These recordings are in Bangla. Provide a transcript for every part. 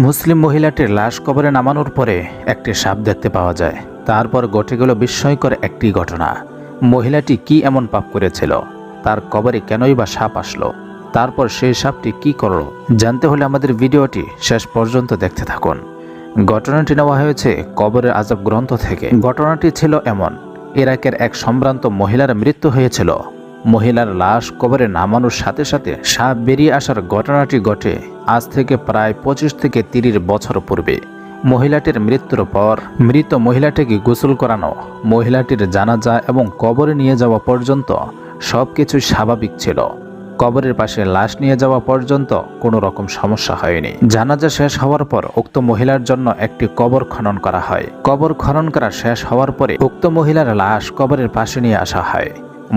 মুসলিম মহিলাটির লাশ কবরে নামানোর পরে একটি সাপ দেখতে পাওয়া যায়। তারপর ঘটে গেল বিস্ময়কর একটি ঘটনা। মহিলাটি কি এমন পাপ করেছিল, তার কবরে কেনই বা সাপ আসলো, তারপর সেই সাপটি কি করলো, জানতে হলে আমাদের ভিডিওটি শেষ পর্যন্ত দেখতে থাকুন। ঘটনাটি নেওয়া হয়েছে কবরের আযাব গ্রন্থ থেকে। ঘটনাটি ছিল এমন: ইরাকের এক সম্ভ্রান্ত মহিলার মৃত্যু হয়েছিল। মহিলার লাশ কবরে নামানোর সাথে সাথে সাপ বেরিয়ে আসার ঘটনাটি ঘটে আজ থেকে প্রায় 25 থেকে 30 বছর পূর্বে। মহিলাটির মৃত্যুর পর মৃত মহিলাটিকে গোসল করানো, মহিলাটির জানাজা এবং কবরে নিয়ে যাওয়া পর্যন্ত সবকিছু স্বাভাবিক ছিল। কবরের পাশে লাশ নিয়ে যাওয়া পর্যন্ত কোনো রকম সমস্যা হয়নি। জানাজা শেষ হওয়ার পর উক্ত মহিলার জন্য একটি কবর খনন করা হয়। কবর খনন করা শেষ হওয়ার পরে উক্ত মহিলার লাশ কবরের পাশে নিয়ে আসা হয়।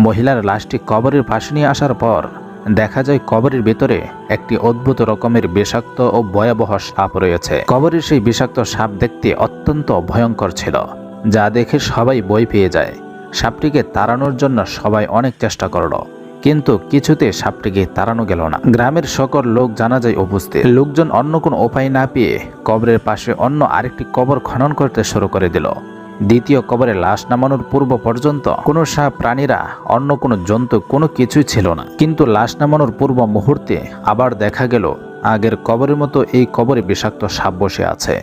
মহিলার লাশটি কবরের পাশে নিয়ে আসার পর দেখা যায় কবরের ভেতরে একটি অদ্ভুত রকমের বিষাক্ত ও ভয়াবহ সাপ রয়েছে। কবরের সেই বিষাক্ত সাপ দেখতে অত্যন্ত ভয়ঙ্কর ছিল, যা দেখে সবাই ভয় পেয়ে যায়। সাপটিকে তাড়ানোর জন্য সবাই অনেক চেষ্টা করল, কিন্তু কিছুতে সাপটিকে তাড়ানো গেল না। গ্রামের সকল লোক জানাজায় উপস্থিত। লোকজন অন্য কোনো উপায় না পেয়ে কবরের পাশে অন্য আরেকটি কবর খনন করতে শুরু করে দিল। দ্বিতীয় কবরে লাশ নামানোর পূর্ব পর্যন্ত কোনো সাপ, প্রাণীরা, অন্য কোনো জন্তু কোনো কিছুই ছিল না। কিন্তু লাশ নামানোর পূর্ব মুহূর্তে আবার দেখা গেল আগের কবরের মতো এই কবরে বিষাক্ত সাপ বসে আছে।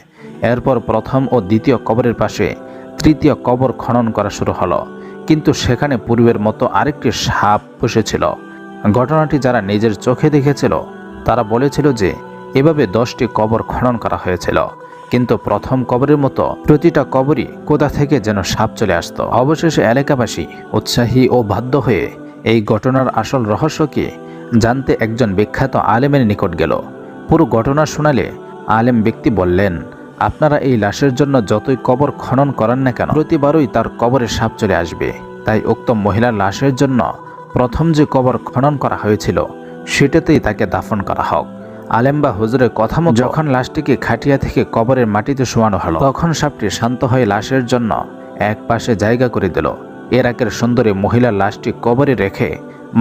এরপর প্রথম ও দ্বিতীয় কবরের পাশে তৃতীয় কবর খনন করা শুরু হলো, কিন্তু সেখানে পূর্বের মতো আরেকটি সাপ বসেছিল। ঘটনাটি যারা নিজের চোখে দেখেছিল তারা বলেছিল যে এভাবে 10টি কবর খনন করা হয়েছিল, কিন্তু প্রথম কবরের মতো প্রতিটা কবরই কোথা থেকে যেন সাপ চলে আসতো। অবশেষে এলাকাবাসী উৎসাহী ও বাধ্য হয়ে এই ঘটনার আসল রহস্য কি জানতে একজন বিখ্যাত আলেমের নিকট গেল। পুরো ঘটনা শোনালে আলেম ব্যক্তি বললেন, আপনারা এই লাশের জন্য যতই কবর খনন করেন না কেন, প্রতিবারই তার কবরে সাপ চলে আসবে। তাই উক্ত মহিলার লাশের জন্য প্রথম যে কবর খনন করা হয়েছিল সেটাতেই তাকে দাফন করা হোক। আলেম বা হুজুরের কথা মতো যখন লাশটিকে খাটিয়া থেকে কবরের মাটিতে শোয়ানো হলো, তখন সাপটি শান্ত হয়ে লাশের জন্য এক পাশে জায়গা করে দিল। ইরাকের সুন্দরী মহিলার লাশটি কবরে রেখে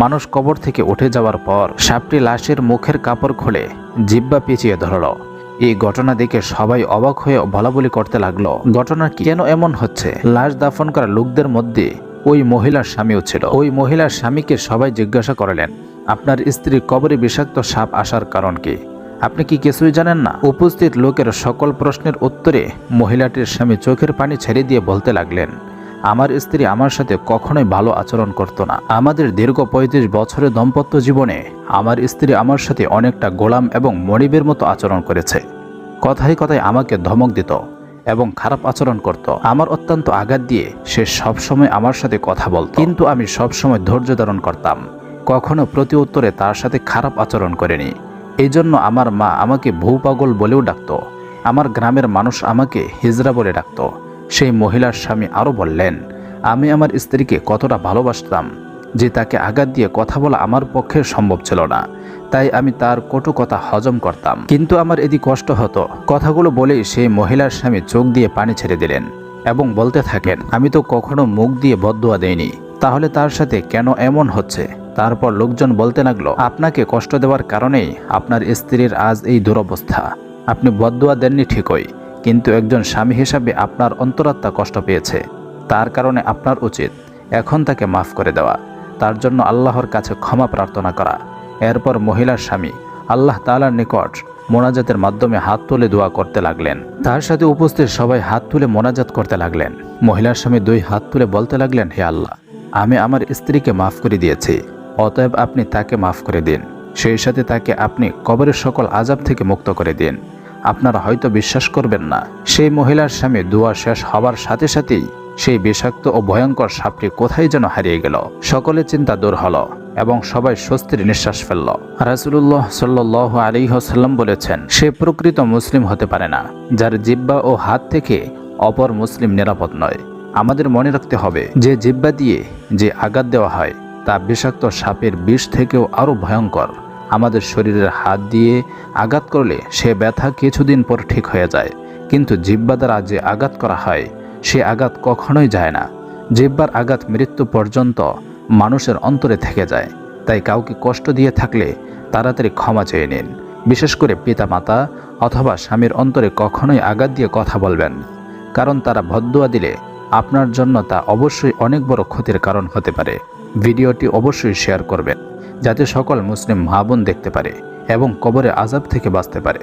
মানুষ কবর থেকে উঠে যাওয়ার পর সাপটি লাশের মুখের কাপড় খুলে জিহ্বা পেঁচিয়ে ধরল। এই ঘটনা দেখে সবাই অবাক হয়ে বলাবলি করতে লাগলো, ঘটনা কেন এমন হচ্ছে? লাশ দাফন করা লোকদের মধ্যে ওই মহিলার স্বামীও ছিল। ওই মহিলার স্বামীকে সবাই জিজ্ঞাসা করলেন, আপনার স্ত্রীর কবরে বিষাক্ত সাপ আসার কারণ কি? আপনি কি কিছুই জানেন না? উপস্থিত লোকের সকল প্রশ্নের উত্তরে মহিলাটির স্বামী চোখের পানি ছেড়ে দিয়ে বলতে লাগলেন, আমার স্ত্রী আমার সাথে কখনোই ভালো আচরণ করত না। আমাদের দীর্ঘ 35 বছরের দাম্পত্য জীবনে আমার স্ত্রী আমার সাথে অনেকটা গোলাম এবং মনিবের মতো আচরণ করেছে। কথায় কথায় আমাকে ধমক দিত এবং খারাপ আচরণ করত। আমার অত্যন্ত আঘাত দিয়ে সে সবসময় আমার সাথে কথা বলত, কিন্তু আমি সবসময় ধৈর্য ধারণ করতাম, কখনো প্রতি উত্তরে তার সাথে খারাপ আচরণ করিনি। এই জন্য আমার মা আমাকে ভূপাগল বলেও ডাকত। আমার গ্রামের মানুষ আমাকে হিজড়া বলে ডাকত। সেই মহিলার স্বামী আরও বললেন, আমি আমার স্ত্রীকে কতটা ভালোবাসতাম যে তাকে আঘাত দিয়ে কথা বলা আমার পক্ষে সম্ভব ছিল না। তাই আমি তার কটু কথা হজম করতাম, কিন্তু আমার এদি কষ্ট হতো। কথাগুলো বলেই সেই মহিলার স্বামী চোখ দিয়ে পানি ছেড়ে দিলেন এবং বলতে থাকেন, আমি তো কখনো মুখ দিয়ে বদদুয়া দেইনি, তাহলে তার সাথে কেন এমন হচ্ছে? তারপর লোকজন বলতে লাগলো, আপনাকে কষ্ট দেওয়ার কারণেই আপনার স্ত্রীর আজ এই দুরবস্থা। আপনি বদদুয়া দেননি ঠিকই, কিন্তু একজন স্বামী হিসাবে আপনার অন্তরাত্মা কষ্ট পেয়েছে, তার কারণে আপনার উচিত এখন তাকে মাফ করে দেওয়া, তার জন্য আল্লাহর কাছে ক্ষমা প্রার্থনা করা। এরপর মহিলার স্বামী আল্লাহ তাআলার নিকট মোনাজাতের মাধ্যমে হাত তুলে দোয়া করতে লাগলেন। তার সাথে উপস্থিত সবাই হাত তুলে মোনাজাত করতে লাগলেন। মহিলার স্বামী 2 হাত তুলে বলতে লাগলেন, হে আল্লাহ, আমি আমার স্ত্রীকে মাফ করে দিয়েছি, অতএব আপনি তাকে মাফ করে দিন। সেই সাথে তাকে আপনি কবরের সকল আযাব থেকে মুক্ত করে দিন। আপনারা হয়তো বিশ্বাস করবেন না, সেই মহিলার স্বামী দোয়া শেষ হবার সাথে সাথেই সেই বিষাক্ত ও ভয়ঙ্কর সাপটি কোথায় যেন হারিয়ে গেল। সকলের চিন্তা দূর হলো এবং সবাই স্বস্তির নিঃশ্বাস ফেলল। রাসূলুল্লাহ সাল্লাল্লাহু আলাইহি ওয়াসাল্লাম বলেছেন, সে প্রকৃত মুসলিম হতে পারে না যার জিহ্বা ও হাত থেকে অপর মুসলিম নিরাপদ নয়। আমাদের মনে রাখতে হবে যে জিহ্বা দিয়ে যে আঘাত দেওয়া হয় তা বিষাক্ত সাপের বিষ থেকেও আরও ভয়ঙ্কর। আমাদের শরীরের হাত দিয়ে আঘাত করলে সে ব্যথা কিছুদিন পর ঠিক হয়ে যায়, কিন্তু জিহ্বা দ্বারা যে আঘাত করা হয় সে আঘাত কখনোই যায় না। জিহ্বার আঘাত মৃত্যু পর্যন্ত মানুষের অন্তরে থেকে যায়। তাই কাউকে কষ্ট দিয়ে থাকলে তাড়াতাড়ি ক্ষমা চেয়ে নিন। বিশেষ করে পিতামাতা অথবা স্বামীর অন্তরে কখনোই আঘাত দিয়ে কথা বলবেন, কারণ তারা বদদুয়া দিলে আপনার জন্য তা অবশ্যই অনেক বড় ক্ষতির কারণ হতে পারে। ভিডিওটি অবশ্যই শেয়ার করবেন যাতে সকল মুসলিম মা বোন দেখতে পারে এবং কবরে আযাব থেকে বাঁচতে পারে।